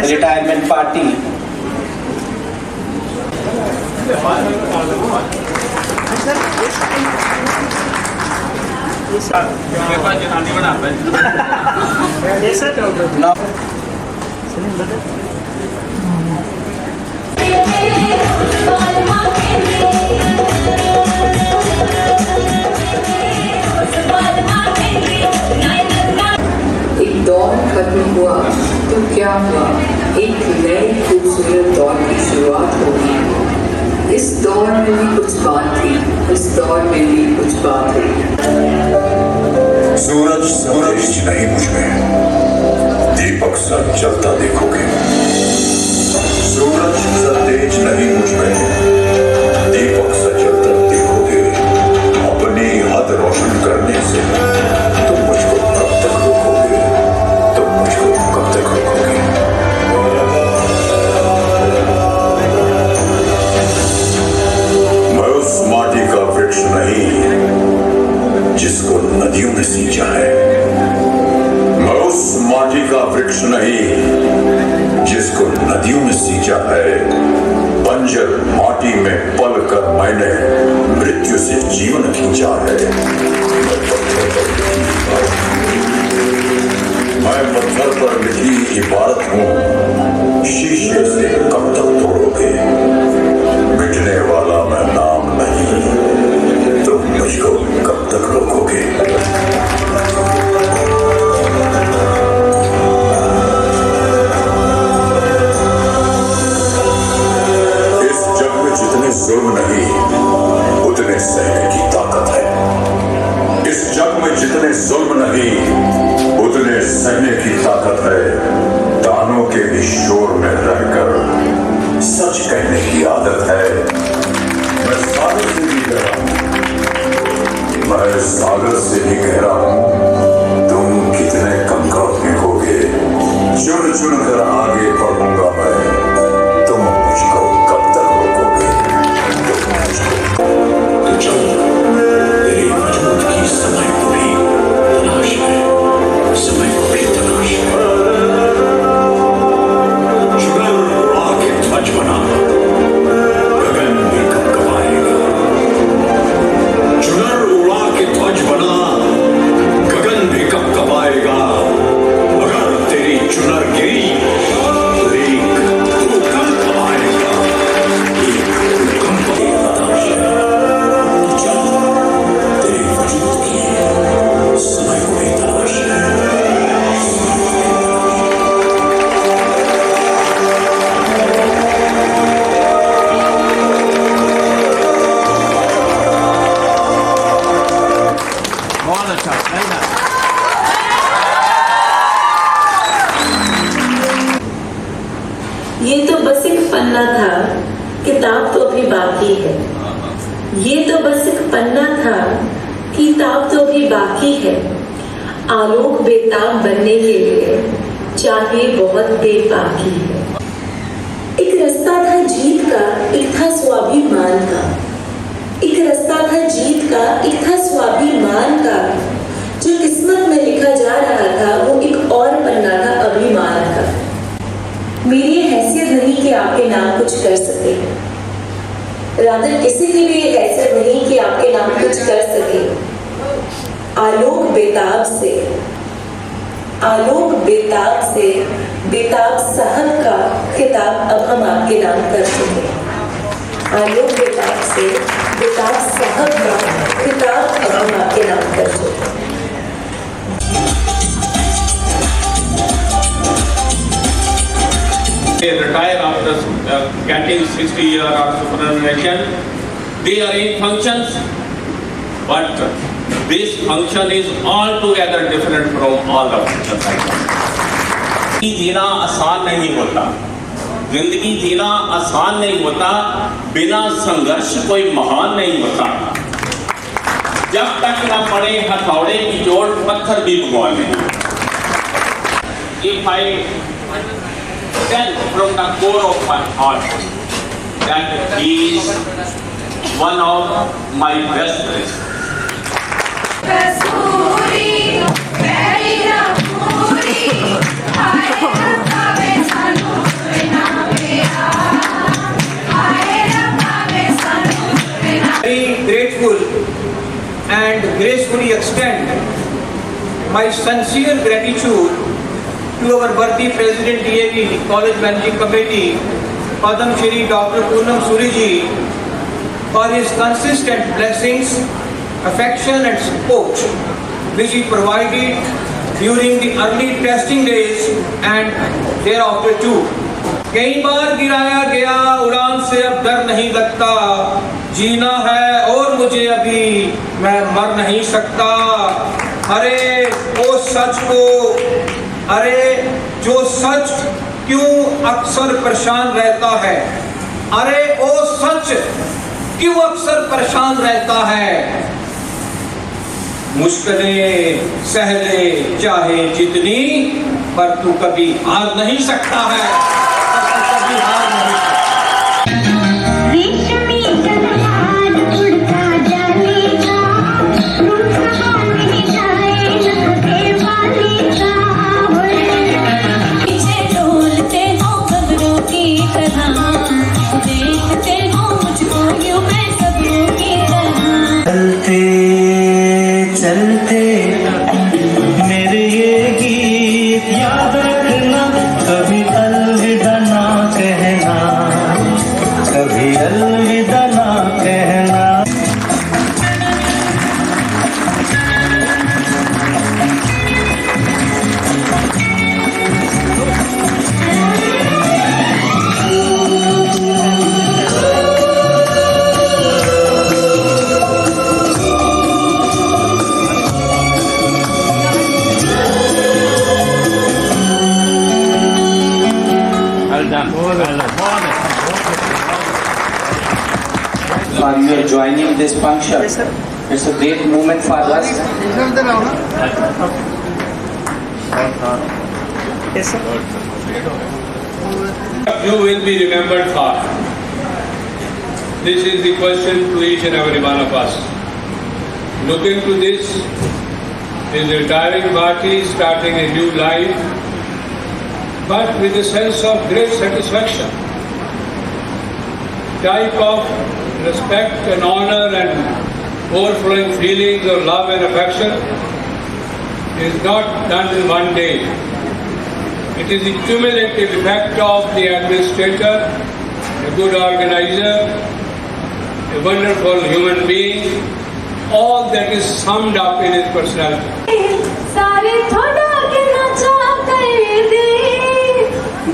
Retirement party एक दौर खत्म हुआ तो क्या हुआ, एक नए खूबसूरत दौर की शुरुआत होगी। इस दौर में भी कुछ बात थी, इस दौर में भी कुछ बात थी। सूरज सूरज नहीं मुझ में, दीपक सा जलता देखोगे। सूरज सा तेज नहीं मुझ में, दीपक सा जलता देखोगे। अपनी हद रोशन करने से तुम मुझको कब तक रोकोगे, तुम मुझको कब तक रोकोगे। मैं उस माटी का वृक्ष नहीं जिसको नदियों ने सींचा है। मैं उस माटी का वृक्ष नहीं जिसको नदियों ने सींचा है। बंजर माटी में पल कर मैंने मृत्यु से जीवन खींचा है। मैं पत्थर पर लिखी इबारत हूँ, शीशे से कब तक तोड़ोगे। मिटने वाला मैं नाम नहीं, तुम मुझको कब तक रोकोगे। इस जग में जितने जुल्म नहीं उतने सहने की ताकत है। इस जग में जितने जुल्म नहीं उतने सहने की ताकत है। दानों के भी शोर में रहकर सच कहने की आदत है। मैं सागर से भी कह रहा हूं, मैं सागर से भी कह रहा हूं, तुम कितने कंकड़ फेंकोगे। चुन चुन कर आगे बढ़ूंगा मैं, तुम मुझको कब तक रोकोगे। तो चल, तेरी वजूद की समय को भी तलाश है, समय को भी तलाश है। चुनर उड़ा के ध्वज बना, गगन भी कपकपाएगा। चुनर उड़ा के ध्वज बना, गगन भी कपकपाएगा। अगर तेरी चुनर गिरी, लेक भूकंप आएगा। एक भूकंप की बताश है। चल, तेरी वजूद की समय को भी तलाश है। बहुत अच्छा, very nice। ये तो बस एक पन्ना था, किताब तो अभी बाकी है। ये तो बस एक पन्ना था, किताब तो अभी बाकी है। आलोक बेताब बनने के लिए चाहिए बहुत बेबाकी है। एक रास्ता था जीत का, एक था स्वाभिमान का। एक रास्ता था जीत का, एक था स्वाभिमान का। जो किस्मत में लिखा जा रहा था वो एक और पन्ना था अभिमान का। मेरी हैसियत नहीं कि आपके नाम कुछ कर सके, रादर किसी की भी हैसियत नहीं कि आपके नाम कुछ कर सके। आलोक बेताब से, आलोक बेताब से, बेताब साहब का खिताब अब हम आपके नाम कर सके। आलोक बेताब से, बेताब साहब का खिताब अब हम आपके नाम कर सके। They retire after getting 60 years of superannuation. They arrange functions, but this function is altogether different from all the functions. जीना आसान नहीं होता, जिंदगी जीना आसान नहीं होता, बिना संघर्ष कोई महान नहीं होता। जब तक न पड़े हथौड़े की चोट, पत्थर भी भगवान नहीं। If I tell from the core of my heart that he is one of my best friends. Very grateful and gracefully extend my sincere gratitude to our worthy President DAV College Managing Committee, Padam Shri Dr. Poonam Suri ji, for his consistent blessings, affection and support which he provided during the early testing days and thereafter too. कई बार गिराया गया उड़ान से अब डर नहीं लगता, जीना है और मुझे अभी मैं मर नहीं सकता। अरे ओ सच को, अरे जो सच क्यों अक्सर परेशान रहता है, अरे ओ सच क्यों अक्सर परेशान रहता है। मुश्किलें सह ले चाहे जितनी, पर तू कभी हार नहीं सकता है। चलते चलते मेरे ये गीत याद रखना, कभी अलविदा ना कहना, कभी अलविदा ना कहना। For your joining this function. It's a great moment for us. You will be remembered for. This is the question to each and every one of us. Looking to this is a retiring Bharti starting a new life, but with a sense of great satisfaction. Type of respect and honor and overflowing feelings of love and affection is not done in one day. It is the cumulative effect of the administrator, a good organizer, a wonderful human being, all that is summed up in his personality. सारे थोड़ा के नचा कर दे,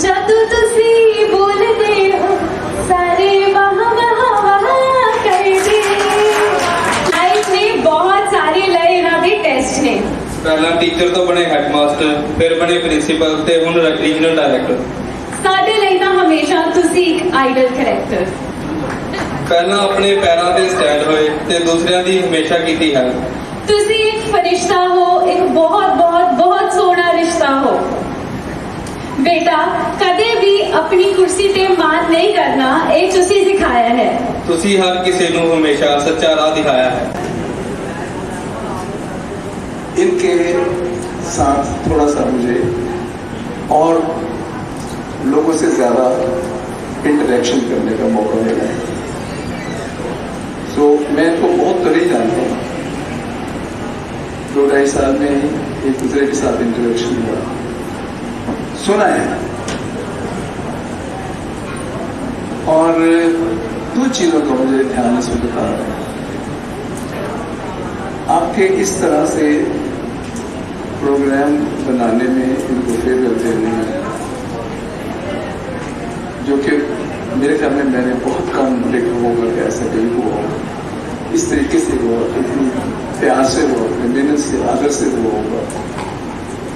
जदू तुसी बोल दे हो, सारे वहाँ वहाँ वहाँ कर दे। लाइफ में बहुत सारे लय ना भी टेस्ट ने। पहला टीचर तो बने हेडमास्टर, फिर बने प्रिंसीपल, ते हुण रीजनल डायरेक्टर। साडे ਲਈ ਤਾਂ ਹਮੇਸ਼ਾ ਤੁਸੀਂ ਇੱਕ ਆਈਡਲ ਕਰੈਕਟਰ। ਪਹਿਲਾਂ ਆਪਣੇ ਪੈਰਾਂ ਤੇ ਸਟੈਂਡ ਹੋਏ ਤੇ ਦੂਸਰਿਆਂ ਦੀ ਹਮੇਸ਼ਾ ਕੀਤੀ ਹੈ। ਤੁਸੀਂ ਇੱਕ ਫਰਿਸ਼ਤਾ ਹੋ, ਇੱਕ ਬਹੁਤ ਬਹੁਤ ਬਹੁਤ ਸੋਹਣਾ ਰਿਸ਼ਤਾ ਹੋ। बेटा कदे भी अपनी कुर्सी ते मान नहीं करना, ये तुसी सिखाया है। तुसी हर किसी को हमेशा सच्चा राह दिखाया है। इनके साथ थोड़ा सा मुझे और लोगों से ज़्यादा इंटरेक्शन करने का मौका मिला है। मैं तो बहुत तो नहीं जानता हूँ, 2-2.5 साल में एक दूसरे के साथ इंटरेक्शन हुआ, सुना है। और 2 चीज़ों को मुझे ध्यान से बता रहा है। आपके इस तरह से प्रोग्राम बनाने में इनको फेवर देने में, जो कि मेरे ख्याल में मैंने बहुत कम देखा होगा कि ऐसा कहीं हुआ होगा। इस तरीके से हुआ, इतनी प्यार से हुआ, अपने मेहनत से, आदर से हुआ होगा,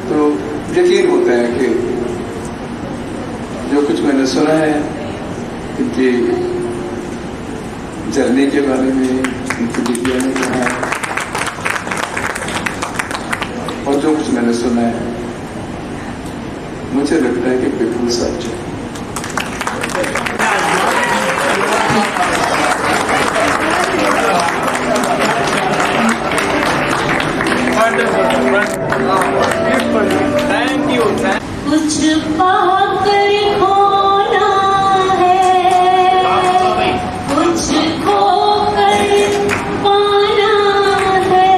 तो यकीन होता है कि जो कुछ मैंने सुना है इनकी जर्नी के बारे में, इनकी विद्या ने कहा है, और जो कुछ मैंने सुना है, मुझे लगता है कि बिल्कुल सच है। Thank you. कुछ पाकर खोना है, कुछ खोकर पाना है,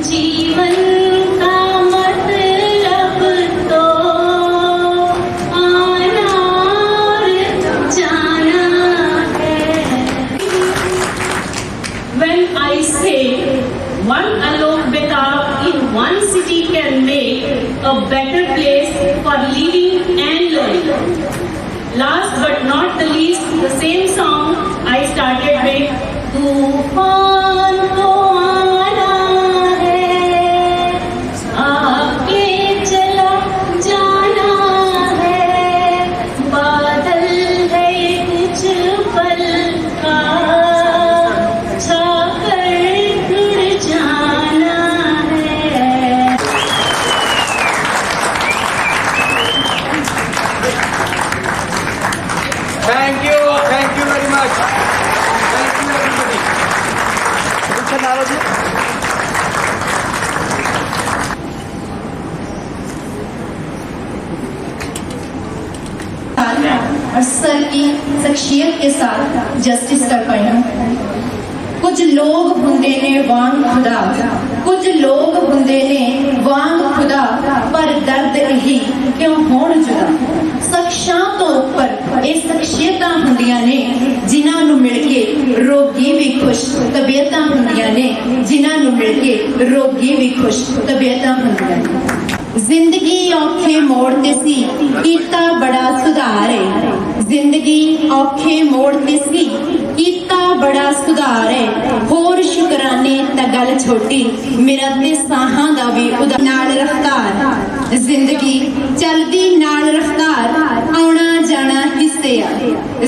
जीवन का मतलब तो आना और जाना है। When I say one Alok Betab in one city can make a better place for living and learning. Last but not the least, the same song I started with, तूफान को आना है, आके चला जाना है, बादल है कुछ पल का, छाकर उड़ जाना है। Thank you very much. Thank you everybody. और सर की शख्सियत के साथ जस्टिस कर पाए। कुछ लोग हुंदे ने वांग खुदा, कुछ लोग हुंदे ने वांग खुदा, पर दर्द यही क्यों होण जुदा। शख्सां तो उपर ये शख्सियतां हुंदियां ने जिन्हां नूं मिल के रोगी भी खुश तबीयतां हुंदियां ने, जिन्हां नूं मिल के रोगी भी खुश तबीयतां हुंदियां ने। जिंदगी औखे मोड़ ते सी कीता बड़ा सुधार है, जिंदगी औखे मोड़ ते सी कीता बड़ा सुधार है। होर शुकराने ता गल छोटी, मेरा ते साहां दा भी उदा नाल रफ्तार। जिंदगी चलदी नाल रफ्तार, आउणा जाना हिस्से आ।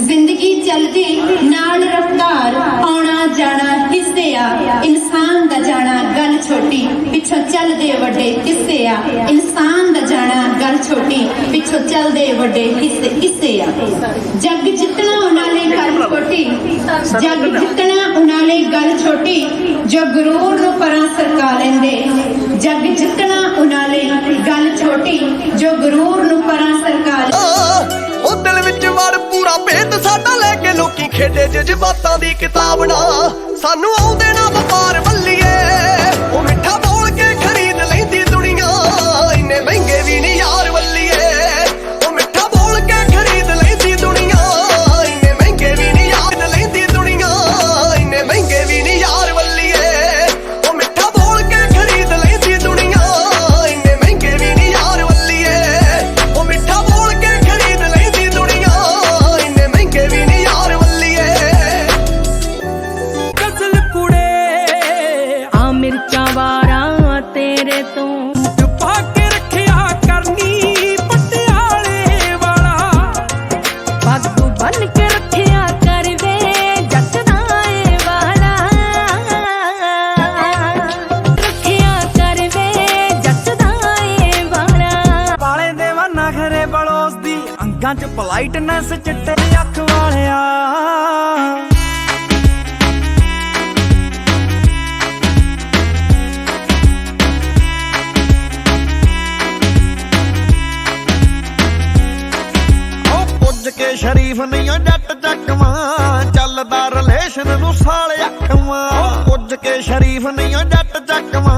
जिंदगी चलदी नाल रफ्तार, आउणा जाना हिस्से आ। इंसान दा जाना गल छोटी, पिछों चलदे वड्डे किस्से आ। इंसान दा जाना गल छोटी, पिछों चलदे वड्डे किस्से आ। जग जितना उन्हां लई गल छोटी, जग जितना उन्हां लई गल छोटी, जो गुरूर नूं परां सरका लैंदे। जग जितना उन्हां लई गल छोटी, जो गुरूर नूं परां सरका ओ दिल विच वड़ पूरा भेद साडा लैके लोकी खेडे जज्बातां दी किताब ना, सानू आउंदे ना वपार बल्लीए। ओ मिठा बोल के खरीद लैंदी दुनिया, इन्ने महंगे भी नहीं यार बल्लीए। ओ मिठा बोल के खरीद लैंदी दुनिया, इन्ने महंगे भी नहीं यार लैंदी दुनिया, इन्ने महंगे भी नहीं यार बल्लीए। ओ मिठा बोल के खरीद लैंदी दुनिया, इन्ने महंगे भी नहीं यार बल्लीए। ओ मिठा बोल के खरीद लैंदी दुनिया, इन्ने महंगे भी नहीं यार बल्लीए। गजल कुड़े आ मिर्चा वारा तेरे तो छुपा के रखिया करनी पटियाले वाला, पग बन के रखिया कर वे जचदाए वाला, रखिया कर वे जचदाए वाला। वाले देवाना घरे बड़ोस दी अंगां च पोलाइटनेस चिट्टे अख वालिया। के शरीफ नहीं जट चकवा, चलदा रिलेशन नूं सालिया खवा। कुछ के शरीफ नहीं जट चकवा,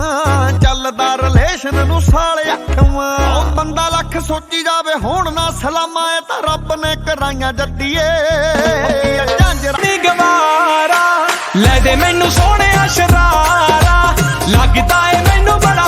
चलदा रिलेशन नूं सालिया खवा। बंदा लख सोची जावे होण ना सलामा, ए तां रब ने कराइयां जੱਟੀਏ। नी गवारा ले दे मैनू सोहणिया शरारा, लगदा ए मैनू बड़ा